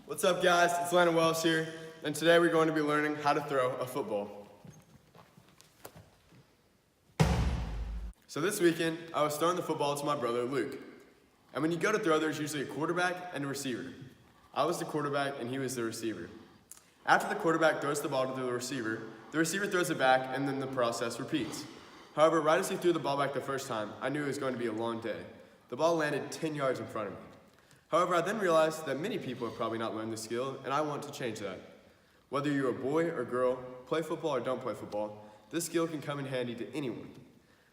What's up, guys? It's Landon Wells here, and today we're going to be learning how to throw a football. So this weekend, I was throwing the football to my brother, Luke. And when you go to throw, there's usually a quarterback and a receiver. I was the quarterback and he was the receiver. After the quarterback throws the ball to the receiver throws it back, and then the process repeats. However, right as he threw the ball back the first time, I knew it was going to be a long day. The ball landed 10 yards in front of me. However, I then realized that many people have probably not learned this skill, and I want to change that. Whether you're a boy or girl, play football or don't play football, this skill can come in handy to anyone.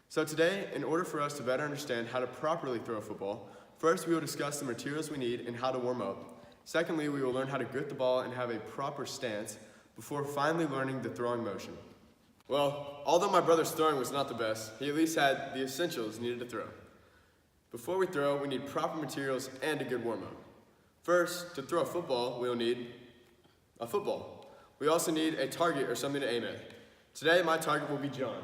So today, in order for us to better understand how to properly throw a football, first we will discuss the materials we need and how to warm up. Secondly, we will learn how to grip the ball and have a proper stance before finally learning the throwing motion. Well, although my brother's throwing was not the best, he at least had the essentials needed to throw. Before we throw, we need proper materials and a good warm-up. First, to throw a football, we'll need a football. We also need a target or something to aim at. Today, my target will be John.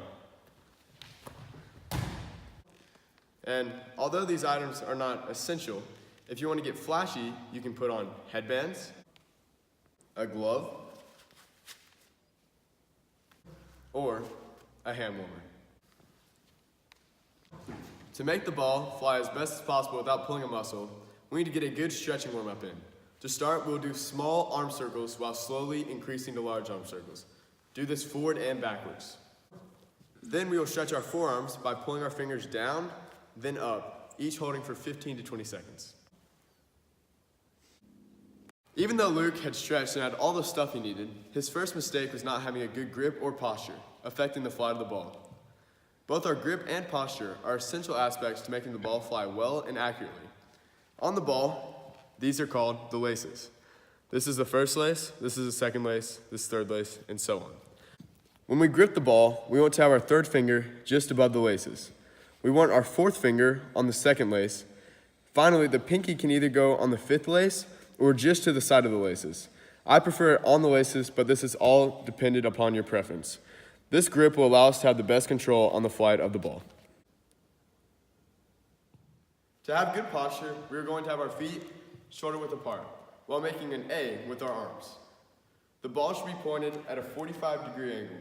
And although these items are not essential, if you want to get flashy, you can put on headbands, a glove, or a hand warmer. To make the ball fly as best as possible without pulling a muscle, we need to get a good stretching warm-up in. To start, we'll do small arm circles while slowly increasing to large arm circles. Do this forward and backwards. Then we will stretch our forearms by pulling our fingers down, then up, each holding for 15 to 20 seconds. Even though Luke had stretched and had all the stuff he needed, his first mistake was not having a good grip or posture, affecting the flight of the ball. Both our grip and posture are essential aspects to making the ball fly well and accurately. On the ball, these are called the laces. This is the first lace, this is the second lace, this third lace, and so on. When we grip the ball, we want to have our third finger just above the laces. We want our fourth finger on the second lace. Finally, the pinky can either go on the fifth lace or just to the side of the laces. I prefer it on the laces, but this is all dependent upon your preference. This grip will allow us to have the best control on the flight of the ball. To have good posture, we are going to have our feet shoulder width apart while making an A with our arms. The ball should be pointed at a 45-degree angle.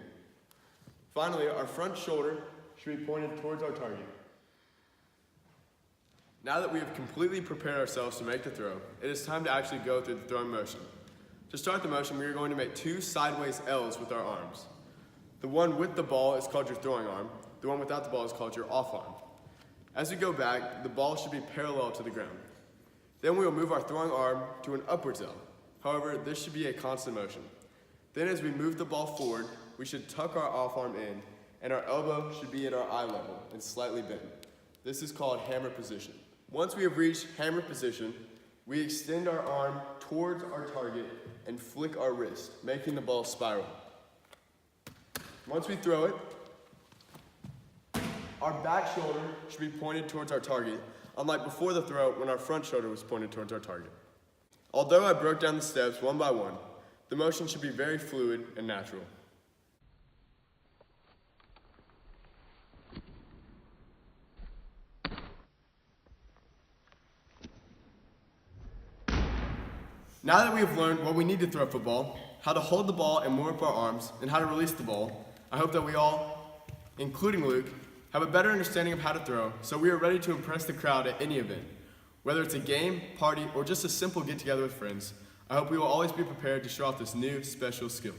Finally, our front shoulder should be pointed towards our target. Now that we have completely prepared ourselves to make the throw, it is time to actually go through the throwing motion. To start the motion, we are going to make two sideways L's with our arms. The one with the ball is called your throwing arm. The one without the ball is called your off arm. As we go back, the ball should be parallel to the ground. Then we will move our throwing arm to an upwards L. However, this should be a constant motion. Then as we move the ball forward, we should tuck our off arm in, and our elbow should be at our eye level and slightly bent. This is called hammer position. Once we have reached hammer position, we extend our arm towards our target and flick our wrist, making the ball spiral. Once we throw it, our back shoulder should be pointed towards our target, unlike before the throw when our front shoulder was pointed towards our target. Although I broke down the steps one by one, the motion should be very fluid and natural. Now that we have learned what we need to throw a football, how to hold the ball and warm up our arms, and how to release the ball, I hope that we all, including Luke, have a better understanding of how to throw, so we are ready to impress the crowd at any event. Whether it's a game, party, or just a simple get-together with friends, I hope we will always be prepared to show off this new, special skill.